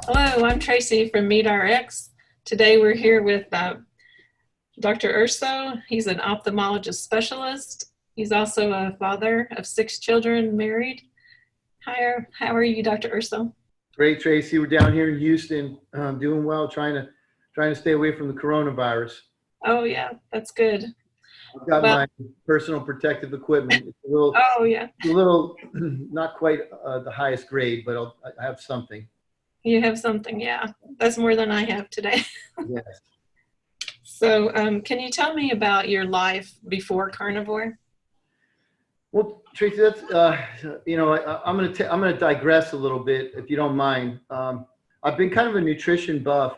Hello, I'm Tracy from MeetRx. Today we're here with Dr. Urso. He's an ophthalmologist specialist. He's also a father of 6 children, married. Hi, how are you, Dr. Urso? Great, Tracy. We're down here in Houston, doing well, trying to stay away from the coronavirus. Oh yeah, that's good. I've got Well, my personal protective equipment. It's oh yeah, a little, not quite the highest grade, but I have something. you have something, yeah. That's more than I have today. Yes. So can you tell me about your life before Carnivore? Well, Tracy, that's I'm gonna digress a little bit if you don't mind. I've been kind of a nutrition buff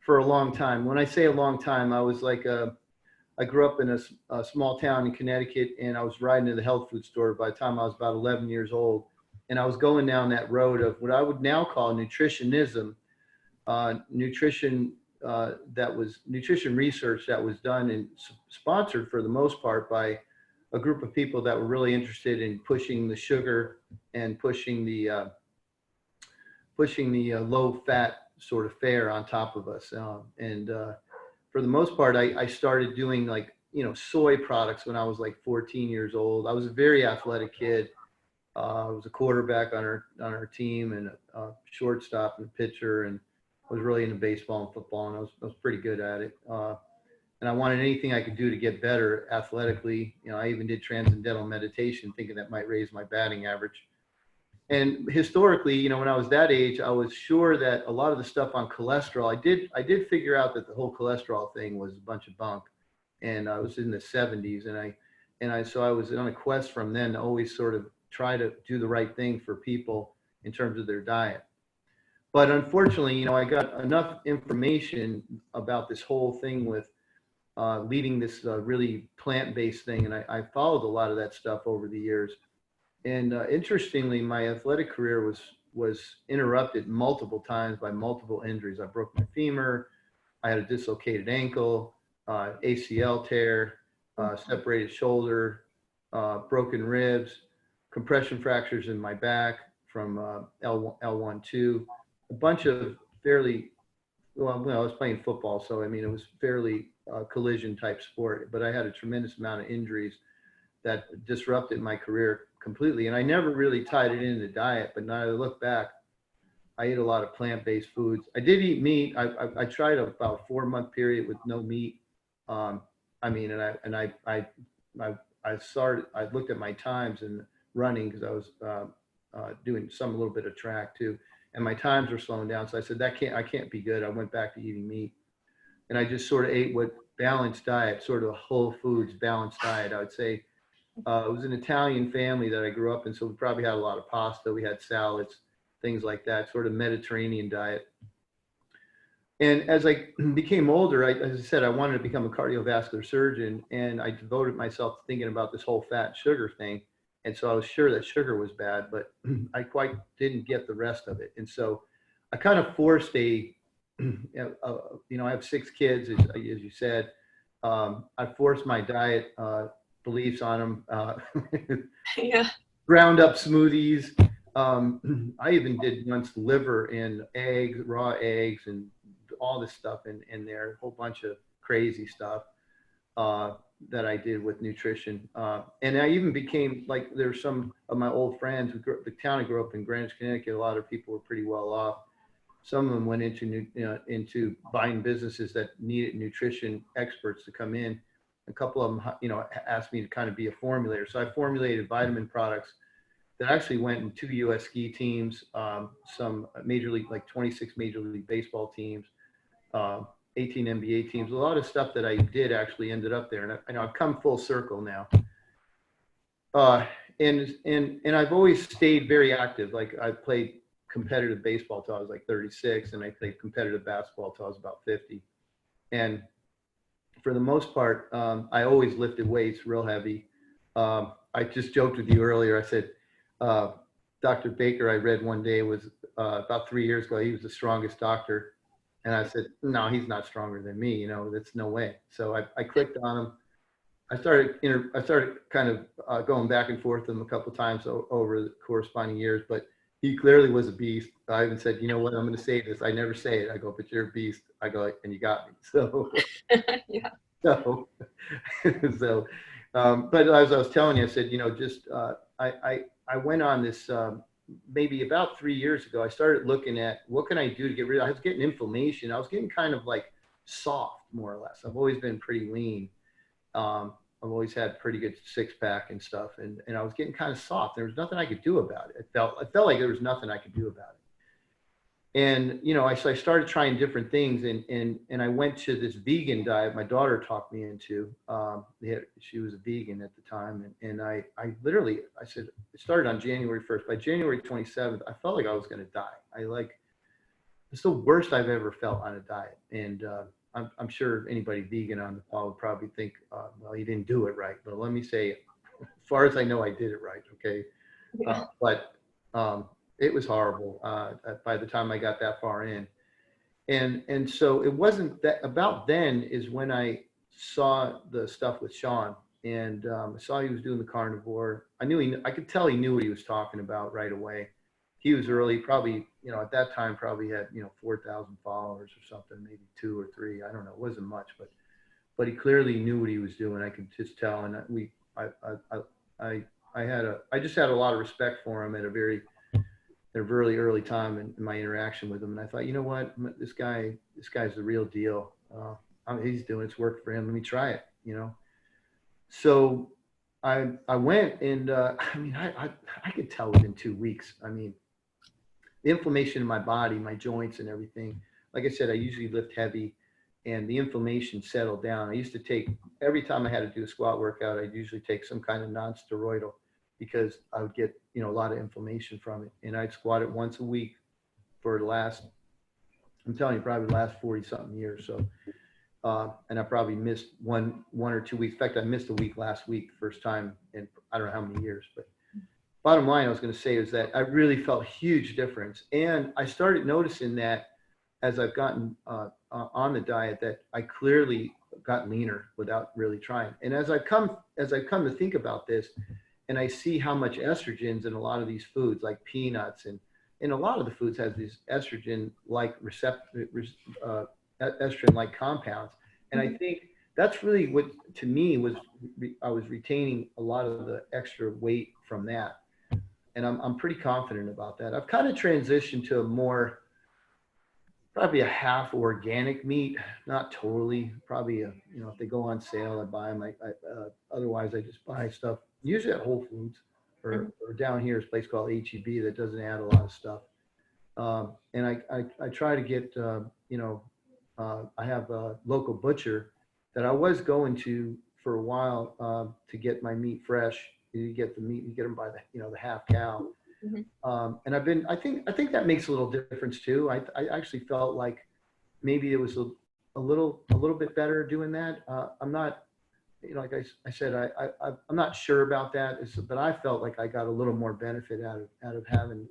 for a long time. When I say a long time, I grew up in a small town in Connecticut, and I was riding to the health food store by the time I was about 11 years old. And I was going down that road of what I would now call nutritionism, nutrition research that was done and sponsored for the most part by a group of people that were really interested in pushing the sugar and pushing the low fat sort of fare on top of us. For the most part, I started doing soy products when I was like 14 years old. I was a very athletic kid. I was a quarterback on our team and a shortstop and a pitcher, and I was really into baseball and football, and I was pretty good at it. And I wanted anything I could do to get better athletically. I even did transcendental meditation, thinking that might raise my batting average. And historically, when I was that age, I was sure that a lot of the stuff on cholesterol, I did figure out that the whole cholesterol thing was a bunch of bunk. And I was in the 70s, so I was on a quest from then to always sort of try to do the right thing for people in terms of their diet. But unfortunately, I got enough information about this whole thing with leading this really plant-based thing, and I followed a lot of that stuff over the years. And interestingly, my athletic career was interrupted multiple times by multiple injuries. I broke my femur, I had a dislocated ankle, ACL tear, separated shoulder, broken ribs, compression fractures in my back from L1-2, a bunch of fairly, well, I was playing football, so I mean, it was fairly collision type sport, but I had a tremendous amount of injuries that disrupted my career completely. And I never really tied it into diet, but now I look back, I ate a lot of plant-based foods. I did eat meat. I tried about a 4-month period with no meat. I looked at my times and running because I was doing a little bit of track too, and my times were slowing down. So I said I can't be good. I went back to eating meat, and I just sort of ate what balanced diet, sort of a whole foods balanced diet. I would say it was an Italian family that I grew up in, so we probably had a lot of pasta. We had salads, things like that, sort of Mediterranean diet. And as I became older, as I said, I wanted to become a cardiovascular surgeon, and I devoted myself to thinking about this whole fat and sugar thing. And so I was sure that sugar was bad, but I quite didn't get the rest of it. And so I kind of forced I have 6 kids, as you said. I forced my diet beliefs on them. Yeah. Ground up smoothies. I even did once liver and eggs, raw eggs, and all this stuff in there, a whole bunch of crazy stuff that I did with nutrition. And I even became like, there's some of my old friends, the town I grew up in, Greenwich, Connecticut, a lot of people were pretty well off. Some of them went into buying businesses that needed nutrition experts to come in. A couple of them, asked me to kind of be a formulator. So I formulated vitamin products that actually went in 2 U.S. ski teams, some major league, like 26 major league baseball teams, 18 NBA teams. A lot of stuff that I did actually ended up there. And I know I've come full circle now. And I've always stayed very active. Like I played competitive baseball till I was like 36, and I played competitive basketball till I was about 50. And for the most part, I always lifted weights real heavy. I just joked with you earlier. I said, Dr. Baker, I read one day, was about 3 years ago, he was the strongest doctor. And I said, no, he's not stronger than me. That's no way. So I clicked on him. I started kind of going back and forth with him a couple of times over the corresponding years. But he clearly was a beast. I even said, you know what, I'm going to say this. I never say it. I go, but you're a beast. I go, and you got me. So, Yeah. so, so, but as I was telling you, I said, just, I went on this, maybe about 3 years ago, I started looking at what can I do to get rid of, I was getting inflammation. I was getting kind of like soft, more or less. I've always been pretty lean. I've always had pretty good six pack and stuff. And I was getting kind of soft. There was nothing I could do about it. I felt like there was nothing I could do about it. And, so I started trying different things and I went to this vegan diet my daughter talked me into. She was a vegan at the time. And I literally, I said, it started on January 1st. By January 27th, I felt like I was going to die. It's the worst I've ever felt on a diet. And I'm sure anybody vegan on the call would probably think, well, you didn't do it right. But let me say, as far as I know, I did it right. Okay. Yeah. But it was horrible by the time I got that far in. And so it wasn't that about then is when I saw the stuff with Sean and I saw he was doing the carnivore. I could tell he knew what he was talking about right away. He was early, probably, at that time probably had, 4,000 followers or something, maybe 2 or 3. I don't know. It wasn't much, but he clearly knew what he was doing. I could just tell. And I just had a lot of respect for him at a very early time in my interaction with him. And I thought, you know what, this guy's the real deal. He's doing it's worked for him. Let me try it, So I went and I could tell within 2 weeks. The inflammation in my body, my joints and everything. Like I said, I usually lift heavy and the inflammation settled down. I used to take, every time I had to do a squat workout, I'd usually take some kind of non-steroidal because I would get, a lot of inflammation from it. And I'd squat it once a week for the last, I'm telling you, probably the last 40 something years. So, and I probably missed one or 2 weeks. In fact, I missed a week last week, first time in, I don't know how many years, but bottom line I was going to say is that I really felt a huge difference. And I started noticing that as I've gotten on the diet that I clearly got leaner without really trying. And as I've come to think about this and I see how much estrogen's in a lot of these foods like peanuts and a lot of the foods has these estrogen-like estrogen-like compounds. And I think that's really what to me was I was retaining a lot of the extra weight from that. And I'm pretty confident about that. I've kind of transitioned to a more, probably a half organic meat, not totally, probably, if they go on sale, I buy them. Otherwise I just buy stuff, usually at Whole Foods or down here is a place called HEB that doesn't add a lot of stuff. And I try to get, I have a local butcher that I was going to for a while to get my meat fresh. You get the meat, you get them by the half cow. Mm-hmm. And I think that makes a little difference too. I actually felt like maybe it was a little bit better doing that. I'm not, like I said, I'm not sure about that, but I felt like I got a little more benefit out of having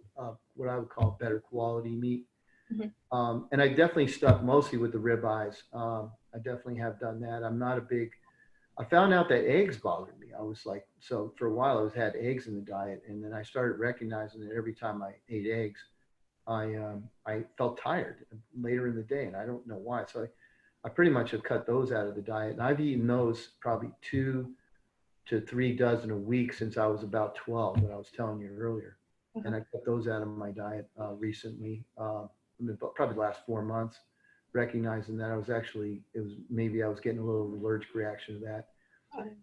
what I would call better quality meat. Mm-hmm. And I definitely stuck mostly with the ribeyes. I definitely have done that. I found out that eggs bothered me. I was like, so for a while I had eggs in the diet, and then I started recognizing that every time I ate eggs, I felt tired later in the day, and I don't know why. So I pretty much have cut those out of the diet, and I've eaten those probably 2 to 3 dozen a week since I was about 12, that I was telling you earlier. Mm-hmm. And I cut those out of my diet recently, probably the last 4 months. Recognizing that maybe I was getting a little allergic reaction to that.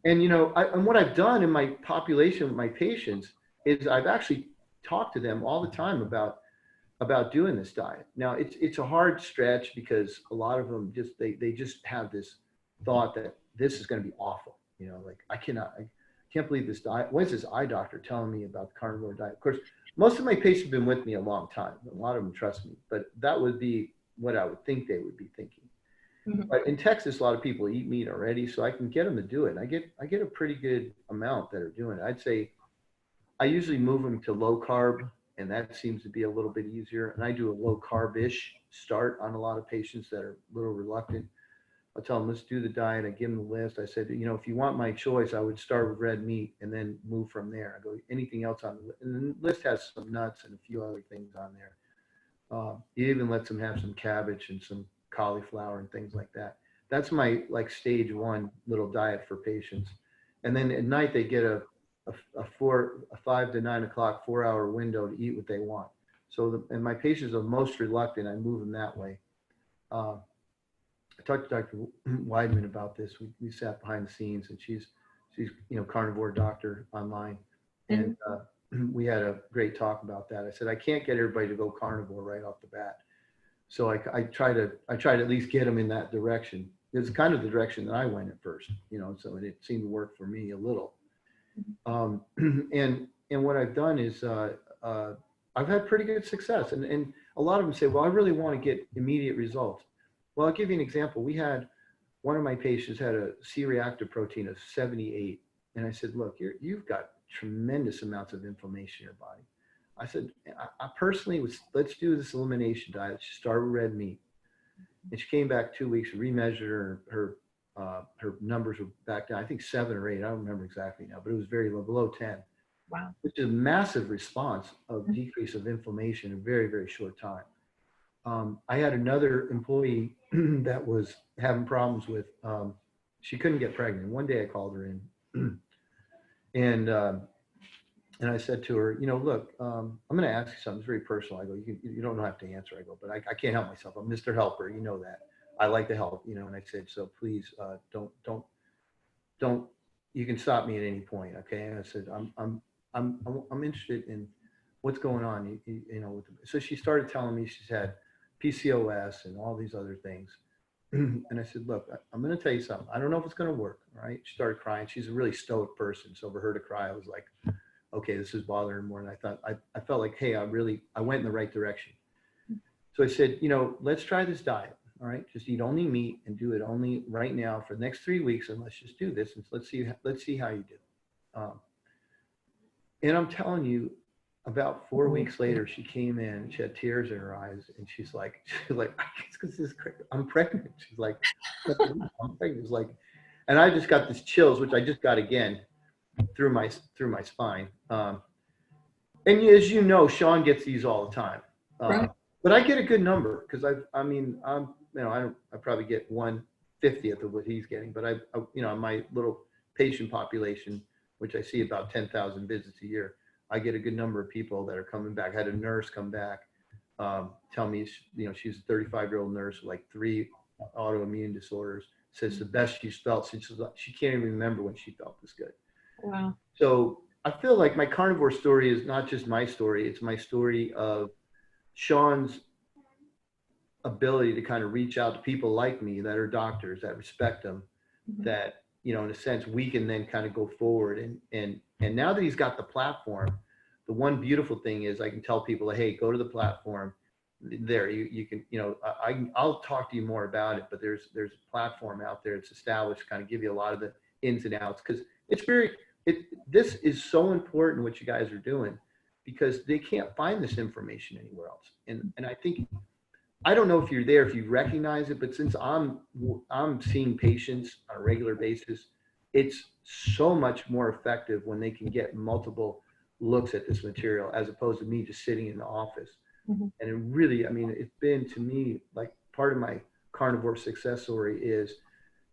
And, and what I've done in my population with my patients is I've actually talked to them all the time about doing this diet. Now it's a hard stretch because a lot of them they just have this thought that this is going to be awful. Like I can't believe this diet. Why is this eye doctor telling me about the carnivore diet? Of course, most of my patients have been with me a long time. A lot of them trust me, but that would be what I would think they would be thinking. Mm-hmm. But in Texas, a lot of people eat meat already, so I can get them to do it. And I get a pretty good amount that are doing it. I'd say I usually move them to low carb, and that seems to be a little bit easier. And I do a low carb-ish start on a lot of patients that are a little reluctant. I'll tell them, let's do the diet. I give them the list. I said, you know, if you want my choice, I would start with red meat and then move from there. I go, anything else on the list? And the list has some nuts and a few other things on there. It even lets them have some cabbage and some cauliflower and things like that. That's my like stage one little diet for patients. And then at night they get a 5 to 9 o'clock 4-hour window to eat what they want. So and my patients are most reluctant. I move them that way. I talked to Dr. Weidman about this. We sat behind the scenes, and she's carnivore doctor online, and we had a great talk about that. I said I can't get everybody to go carnivore right off the bat, so I try to at least get them in that direction. It's kind of the direction that I went at first, so it seemed to work for me a little. And what I've done is I've had pretty good success, and a lot of them say, well, I really want to get immediate results. Well, I'll give you an example. We had one of my patients had a C-reactive protein of 78, and I said, look, you've got tremendous amounts of inflammation in your body. I said, I personally let's do this elimination diet. She started with red meat, and she came back 2 weeks, remeasured her numbers were back down, I think 7 or 8. I don't remember exactly now, but it was very low, below 10. Wow. Which is a massive response of decrease of inflammation in a very, very short time. I had another employee that was having problems with, she couldn't get pregnant. One day I called her in and I said to her, look, I'm going to ask you something. It's very personal. I go, you don't have to answer. I go, but I can't help myself. I'm Mr. Helper. You know that. I like to help, and I said, so please don't, you can stop me at any point. Okay. And I said, I'm interested in what's going on, so she started telling me she's had PCOS and all these other things. And I said, look, I'm going to tell you something. I don't know if it's going to work. All right. She started crying. She's a really stoic person. So for her to cry, I was like, okay, this is bothering more. And I thought, I felt like, hey, I went in the right direction. So I said, let's try this diet. All right. Just eat only meat and do it only right now for the next 3 weeks. And let's just do this. And let's see how you do. And I'm telling you, about 4 weeks later, she came in, she had tears in her eyes, and she's like, I'm pregnant. She's like, I'm pregnant. It's like, and I just got this chills, which I just got again through my spine. And as you know, Sean gets these all the time. Right. But I get a good number because I probably get 1/50th of what he's getting, but my little patient population, which I see about 10,000 visits a year, I get a good number of people that are coming back. I had a nurse come back, tell me, she's a 35-year-old nurse with like 3 autoimmune disorders, says the best she's felt since she can't even remember when she felt this good. Wow. So I feel like my carnivore story is not just my story. It's my story of Sean's ability to kind of reach out to people like me that are doctors, that respect them, that, in a sense, we can then kind of go forward. And now that he's got the platform, the one beautiful thing is I can tell people, hey, go to the platform. There, you can, I'll talk to you more about it, but there's a platform out there. It's established, kind of give you a lot of the ins and outs, because this is so important what you guys are doing, because they can't find this information anywhere else. And I think, I don't know if you're there, if you recognize it, but since I'm seeing patients on a regular basis, it's so much more effective when they can get multiple looks at this material as opposed to me just sitting in the office. And it really, it's been to me like part of my carnivore success story is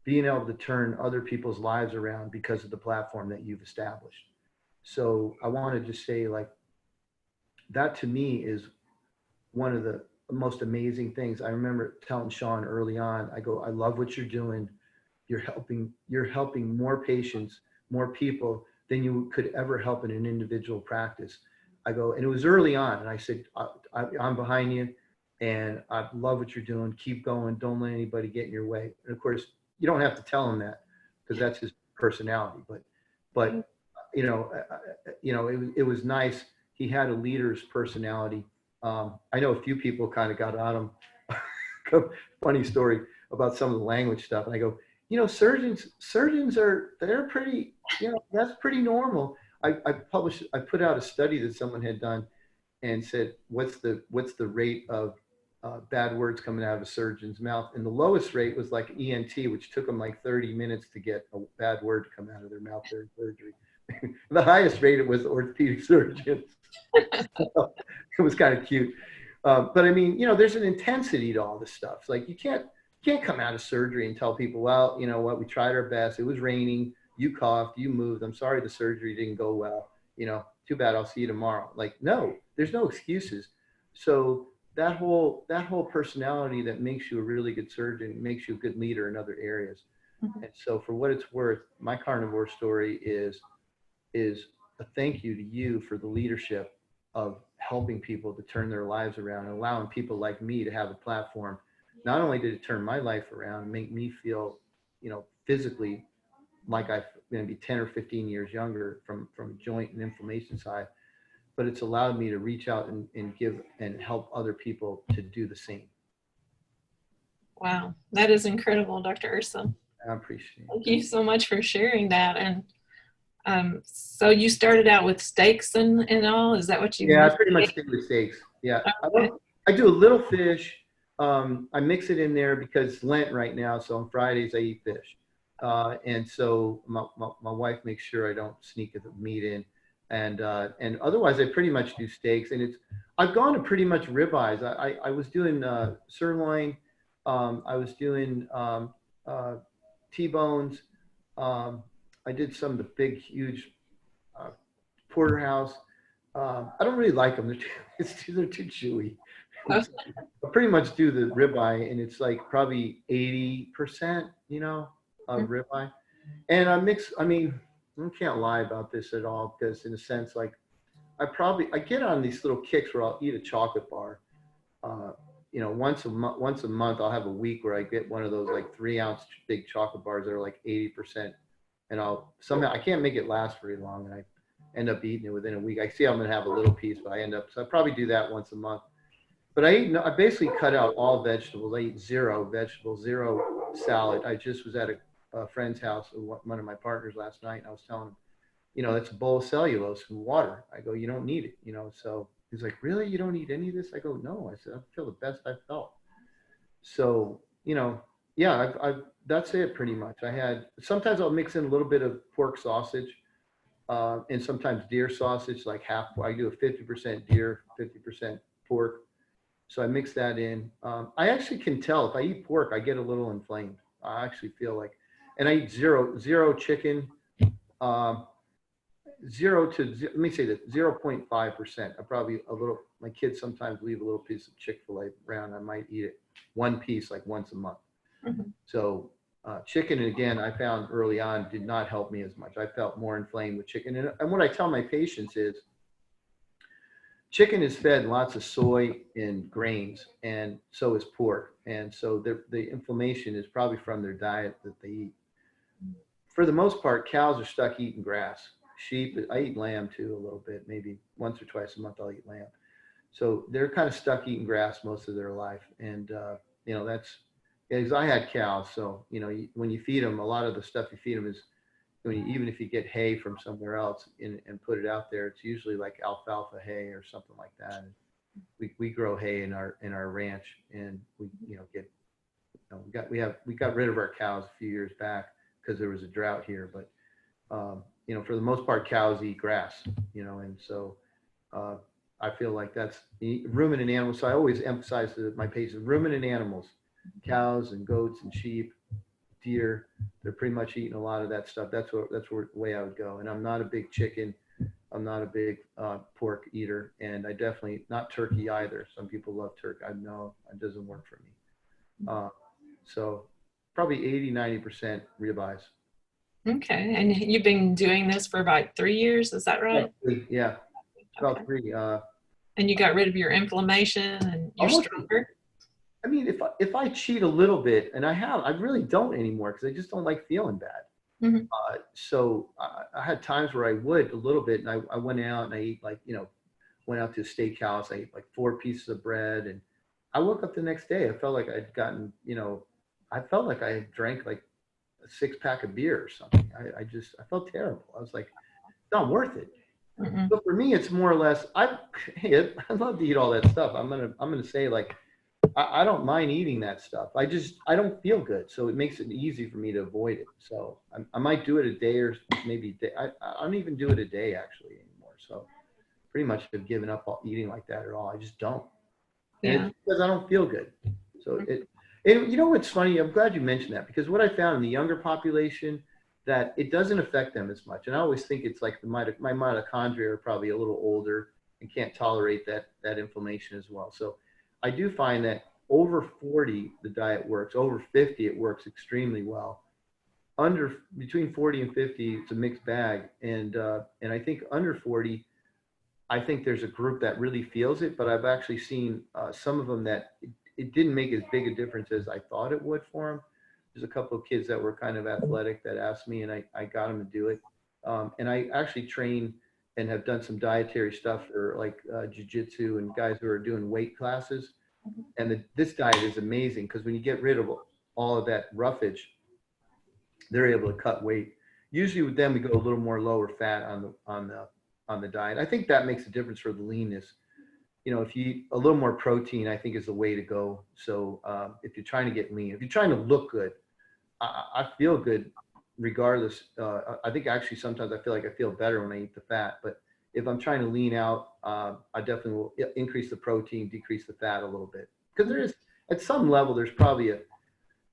being able to turn other people's lives around because of the platform that you've established. So I wanted to say, like, that to me is one of the most amazing things. I remember telling Sean early on, I go, I love what you're doing. You're helping more patients, more people than you could ever help in an individual practice. I go, and it was early on, and I said, I'm behind you, and I love what you're doing. Keep going. Don't let anybody get in your way. And of course, you don't have to tell him that because that's his personality. But it was nice. He had a leader's personality. I know a few people kind of got on him. Funny story about some of the language stuff. And I go, surgeons they're pretty, that's pretty normal. I put out a study that someone had done and said, what's the rate of bad words coming out of a surgeon's mouth. And the lowest rate was like ENT, which took them like 30 minutes to get a bad word to come out of their mouth during surgery. The highest rate it was orthopedic surgeons. So it was kind of cute. But I mean, there's an intensity to all this stuff. It's like you can't come out of surgery and tell people, well, you know what, we tried our best. It was raining. You coughed. You moved. I'm sorry the surgery didn't go well. Too bad. I'll see you tomorrow. Like, no, there's no excuses. So that whole personality that makes you a really good surgeon makes you a good leader in other areas. Mm-hmm. And so for what it's worth, my carnivore story is a thank you to you for the leadership of helping people to turn their lives around and allowing people like me to have a platform. Not only did it turn my life around and make me feel, physically like I'm going to be 10 or 15 years younger from joint and inflammation side, but it's allowed me to reach out and give and help other people to do the same. Wow, that is incredible, Dr. Urso. I appreciate it. Thank you so much for sharing that. And so you started out with steaks and all? Is that what you? Yeah, I pretty much stick with steaks. Yeah, okay. I do a little fish. I mix it in there because it's Lent right now, so on Fridays I eat fish. And so my wife makes sure I don't sneak the meat in. And otherwise I pretty much do steaks, and I've gone to pretty much ribeyes. I was doing sirloin, I was doing T-bones. I did some of the big, huge porterhouse. I don't really like them. They're too chewy. I pretty much do the ribeye, and it's like probably 80%, of ribeye. And I can't lie about this at all, because in a sense, like I get on these little kicks where I'll eat a chocolate bar. Once a month I'll have a week where I get one of those like 3-ounce big chocolate bars that are like 80%. And I can't make it last very long, and I end up eating it within a week. I see I'm going to have a little piece, but so I probably do that once a month. But I basically cut out all vegetables. I eat 0 vegetables, 0 salad. I just was at a friend's house, one of my partners last night, and I was telling him, it's a bowl of cellulose and water. I go, you don't need it, so he's like, really? You don't need any of this? I go, no. I said, I feel the best I've felt. So, yeah, that's it pretty much. Sometimes I'll mix in a little bit of pork sausage, and sometimes deer sausage, like half. I do a 50% deer, 50% pork. So I mix that in. I actually can tell if I eat pork, I get a little inflamed. I actually feel like, and I eat zero chicken, 0 to, let me say that 0.5%. I probably my kids sometimes leave a little piece of Chick-fil-A around. I might eat it one piece like once a month. Mm-hmm. So chicken, again, I found early on did not help me as much. I felt more inflamed with chicken. And what I tell my patients is chicken is fed lots of soy and grains, and so is pork. And so the inflammation is probably from their diet that they eat. For the most part, cows are stuck eating grass. Sheep, I eat lamb too a little bit, maybe once or twice a month I'll eat lamb. So they're kind of stuck eating grass most of their life. And, that's, because I had cows. So, when you feed them, a lot of the stuff you feed them is, even if you get hay from somewhere else and put it out there, it's usually like alfalfa hay or something like that. And we grow hay in our ranch, and we got rid of our cows a few years back because there was a drought here. But for the most part, cows eat grass. And so I feel like that's ruminant animals. So I always emphasize to my patients, ruminant animals, cows and goats and sheep, deer, they're pretty much eating a lot of that stuff. That's the way I would go. And I'm not a big chicken. I'm not a big pork eater, and I definitely not turkey either. Some people love turkey. I know it doesn't work for me. So probably 80-90% ribeyes. Okay, and you've been doing this for about 3 years, is that right? Yeah, about 3. And you got rid of your inflammation, and you're stronger? I mean, if I cheat a little bit, and I really don't anymore, because I just don't like feeling bad. Mm-hmm. So I had times where I would a little bit, and I went out and I ate went out to a steakhouse. I ate like 4 pieces of bread, and I woke up the next day. I felt like I'd gotten, I felt like I had drank like a 6-pack of beer or something. I felt terrible. I was like, it's not worth it. Mm-hmm. But for me, it's more or less, I love to eat all that stuff. I'm gonna say, like, I don't mind eating that stuff. I don't feel good. So it makes it easy for me to avoid it. So I might do it a day or maybe day. I don't even do it a day actually anymore. So pretty much have given up eating like that at all. I just don't. And Yeah. it's because I don't feel good. So and you know what's funny? I'm glad you mentioned that, because what I found in the younger population, that it doesn't affect them as much. And I always think it's like my mitochondria are probably a little older and can't tolerate that inflammation as well. So I do find that over 40, the diet works. Over 50, it works extremely well. Between 40 and 50, it's a mixed bag. And I think under 40, I think there's a group that really feels it, but I've actually seen some of them that it didn't make as big a difference as I thought it would for them. There's a couple of kids that were kind of athletic that asked me, and I got them to do it. And I actually train and have done some dietary stuff for like jiu-jitsu and guys who are doing weight classes. And this diet is amazing, because when you get rid of all of that roughage, they're able to cut weight. Usually with them, we go a little more lower fat on the diet. I think that makes a difference for the leanness. You know, if you eat a little more protein, I think is the way to go. So if you're trying to get lean, if you're trying to look good, I feel good regardless. I think actually sometimes I feel like I feel better when I eat the fat. But if I'm trying to lean out, I definitely will increase the protein, decrease the fat a little bit. Because there is, at some level, there's probably a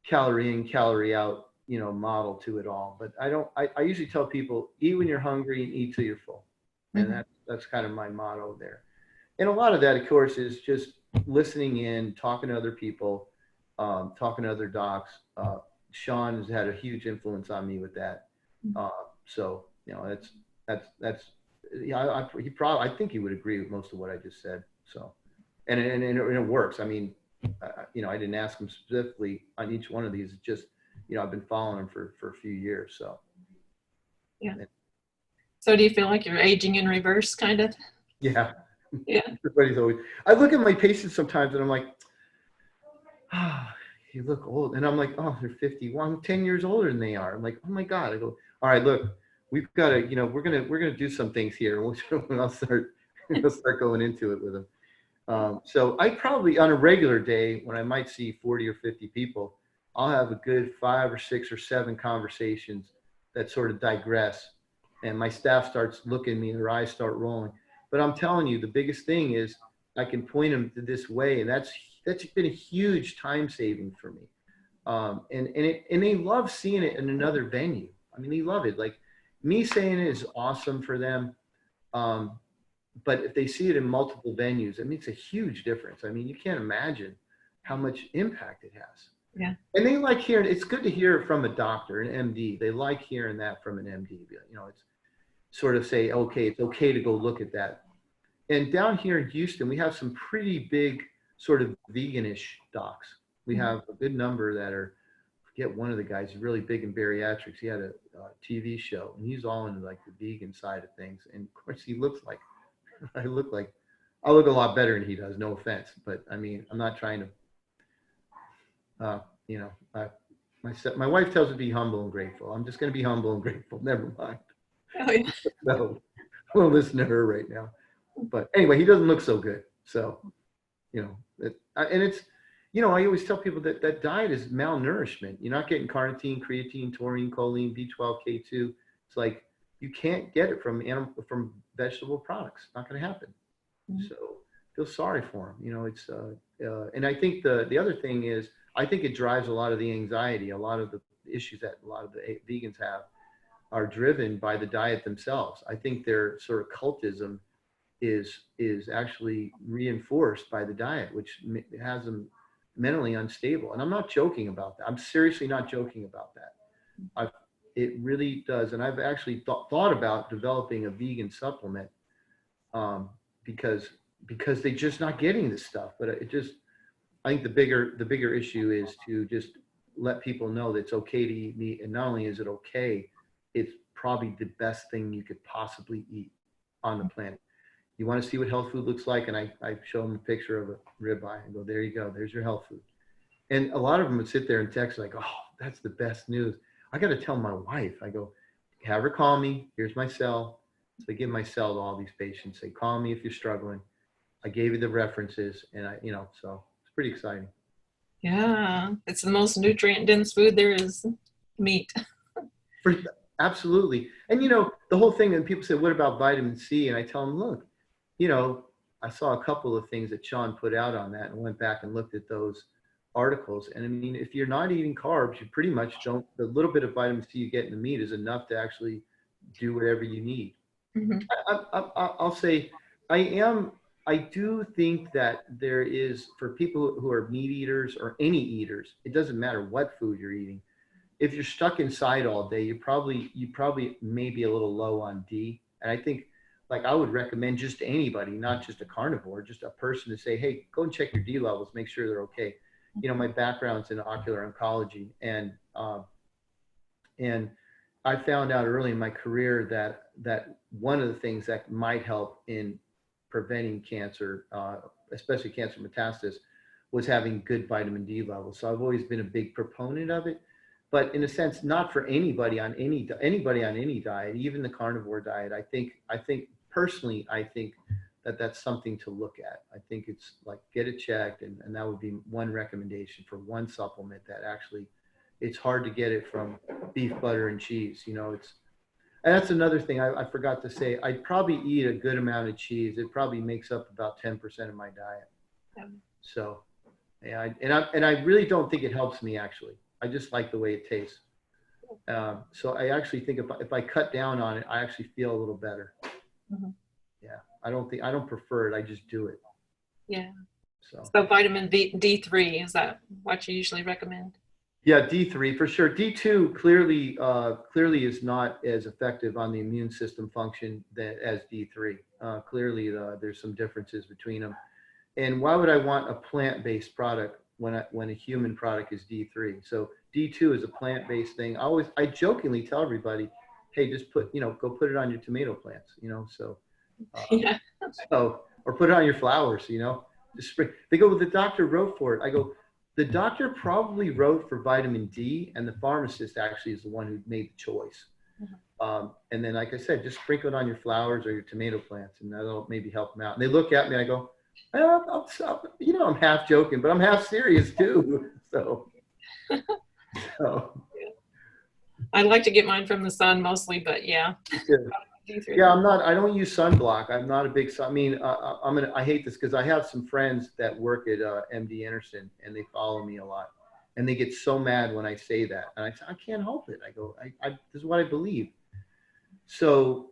calorie in, calorie out, you know, model to it all. But I usually tell people, eat when you're hungry and eat till you're full. And that's kind of my motto there. And a lot of that, of course, is just listening in, talking to other people, talking to other docs. Sean has had a huge influence on me with that. So, you know, that's yeah, I think he would agree with most of what I just said. So, and it works. I mean, you know, I didn't ask him specifically on each one of these. It's just, you know, I've been following him for a few years. So, yeah. So do you feel like you're aging in reverse, kind of? Yeah. Yeah. Everybody's always, I look at my patients sometimes and I'm like, you look old. And I'm like, oh, they're 50. Well, I'm 10 years older than they are. I'm like, oh my God. I go, all right, look, we've got to, you know, we're going to do some things here. And I'll start going into it with them. So I probably on a regular day when I might see 40 or 50 people, I'll have a good 5 or 6 or 7 conversations that sort of digress. And my staff starts looking at me and their eyes start rolling. But I'm telling you, the biggest thing is I can point them to this way. And that's been a huge time saving for me. And they love seeing it in another venue. I mean, they love it. Like me saying it is awesome for them. But if they see it in multiple venues, it makes a huge difference. I mean, you can't imagine how much impact it has. Yeah. And they like hearing, it's good to hear it from a doctor, an MD. They like hearing that from an MD. You know, it's sort of say, okay, it's okay to go look at that. And down here in Houston, we have some pretty big sort of veganish docs. We have a good number that are, I forget one of the guys, he's really big in bariatrics. He had a TV show and he's all into like the vegan side of things. And of course he looks like, I look a lot better than he does, no offense. But I mean, I'm not trying to, you know, my wife tells me to be humble and grateful. I'm just going to be humble and grateful. Never mind. Oh, yeah. No, I won't listen to her right now. But anyway, he doesn't look so good. So, you know, and it's, you know, I always tell people that diet is malnourishment. You're not getting carnitine, creatine, taurine, choline, B12, K2. It's like you can't get it from vegetable products. It's not going to happen. So feel sorry for them. You know, it's and I think the other thing is I think it drives a lot of the anxiety, a lot of the issues that a lot of the vegans have are driven by the diet themselves. I think their sort of cultism is actually reinforced by the diet, which has them mentally unstable. And I'm not joking about that. I'm seriously not joking about that. It really does. And I've actually thought about developing a vegan supplement because they're just not getting this stuff. But I think the bigger issue is to just let people know that it's okay to eat meat. And not only is it okay, it's probably the best thing you could possibly eat on the planet. You want to see what health food looks like? And I show them a picture of a ribeye and go, there you go. There's your health food. And a lot of them would sit there and text like, oh, that's the best news. I got to tell my wife, I go, have her call me. Here's my cell. So I give my cell to all these patients. Say, call me if you're struggling. I gave you the references and so pretty exciting. Yeah, it's the most nutrient dense food there is, meat. Absolutely. And the whole thing, and people say, what about vitamin C? And I tell them, look, I saw a couple of things that Sean put out on that and went back and looked at those articles. And I mean, if you're not eating carbs, you pretty much don't, the little bit of vitamin C you get in the meat is enough to actually do whatever you need. Mm-hmm. I'll say I do think that there is, for people who are meat eaters or any eaters, it doesn't matter what food you're eating. If you're stuck inside all day, you probably may be a little low on D. And I think, like, I would recommend just to anybody, not just a carnivore, just a person, to say, hey, go and check your D levels, make sure they're okay. My background's in ocular oncology, and I found out early in my career that one of the things that might help in preventing cancer, especially cancer metastasis, was having good vitamin D levels. So I've always been a big proponent of it, but in a sense, not for anybody on any diet, even the carnivore diet. I think personally, that that's something to look at. I think it's like, get it checked, and that would be one recommendation for one supplement that actually, it's hard to get it from beef, butter, and cheese. And that's another thing I forgot to say. I probably eat a good amount of cheese. It probably makes up about 10% of my diet. Yeah. So, yeah, and I really don't think it helps me, actually. I just like the way it tastes. So I actually think if I cut down on it, I actually feel a little better. Mm-hmm. Yeah, I don't prefer it. I just do it. Yeah. So vitamin D3, is that what you usually recommend? Yeah, D3 for sure. D2 clearly is not as effective on the immune system function as D3. Clearly, there's some differences between them. And why would I want a plant-based product when a human product is D3? So D2 is a plant-based thing. I jokingly tell everybody, hey, just go put it on your tomato plants, so. Yeah. Or put it on your flowers, just spray. They go, well, the doctor wrote for it. I go, the doctor probably wrote for vitamin D, and the pharmacist actually is the one who made the choice. Mm-hmm. And then, like I said, just sprinkle it on your flowers or your tomato plants, and that'll maybe help them out. And they look at me, and I go, I'm half joking, but I'm half serious too. So. I like to get mine from the sun mostly, but yeah. Yeah, I don't use sunblock. I'm not a big sun. I mean, I hate this because I have some friends that work at MD Anderson, and they follow me a lot, and they get so mad when I say that, and I say, I can't help it. I go, this is what I believe. So,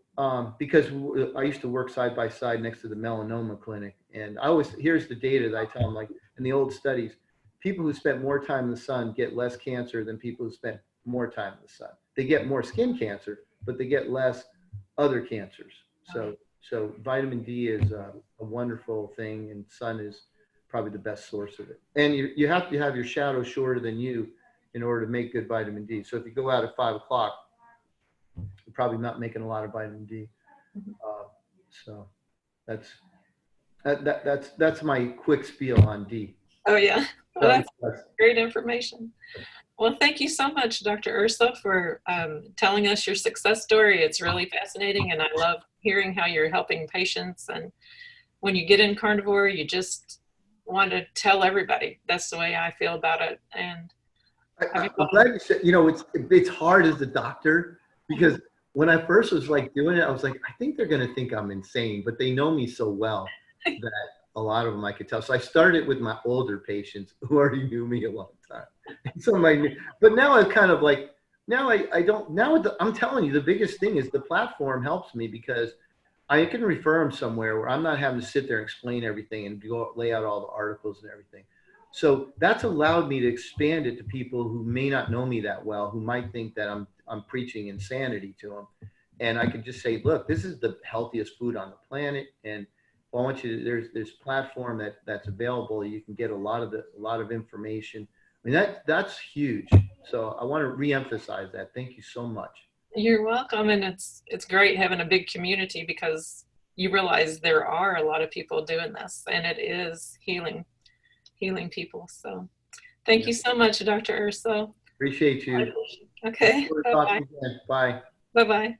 because I used to work side by side next to the melanoma clinic, and here's the data that I tell them, like in the old studies, people who spent more time in the sun get less cancer than people who spent more time in the sun. They get more skin cancer, but they get less other cancers. So vitamin D is a wonderful thing, and sun is probably the best source of it. And you have to have your shadow shorter than you in order to make good vitamin D. So if you go out at 5 o'clock, you're probably not making a lot of vitamin D. So that's my quick spiel on D. Oh yeah, well, that's great information. Well, thank you so much, Dr. Urso, for telling us your success story. It's really fascinating, and I love hearing how you're helping patients. And when you get in carnivore, you just want to tell everybody. That's the way I feel about it. And I'm glad you said, it's hard as a doctor, because when I first was doing it, I was like, I think they're going to think I'm insane, but they know me so well that a lot of them I could tell. So I started with my older patients who already knew me a long time. But now I'm kind of I'm telling you, the biggest thing is the platform helps me, because I can refer them somewhere where I'm not having to sit there and explain everything and lay out all the articles and everything. So that's allowed me to expand it to people who may not know me that well, who might think that I'm preaching insanity to them. And I can just say, look, this is the healthiest food on the planet, and I want you to, there's this platform that's available. You can get a lot of information. I mean, that's huge. So I want to reemphasize that. Thank you so much. You're welcome. And it's great having a big community, because you realize there are a lot of people doing this, and it is healing people. So thank you so much, Dr. Urso. Appreciate you. Okay. Bye-bye. Bye. Bye-bye.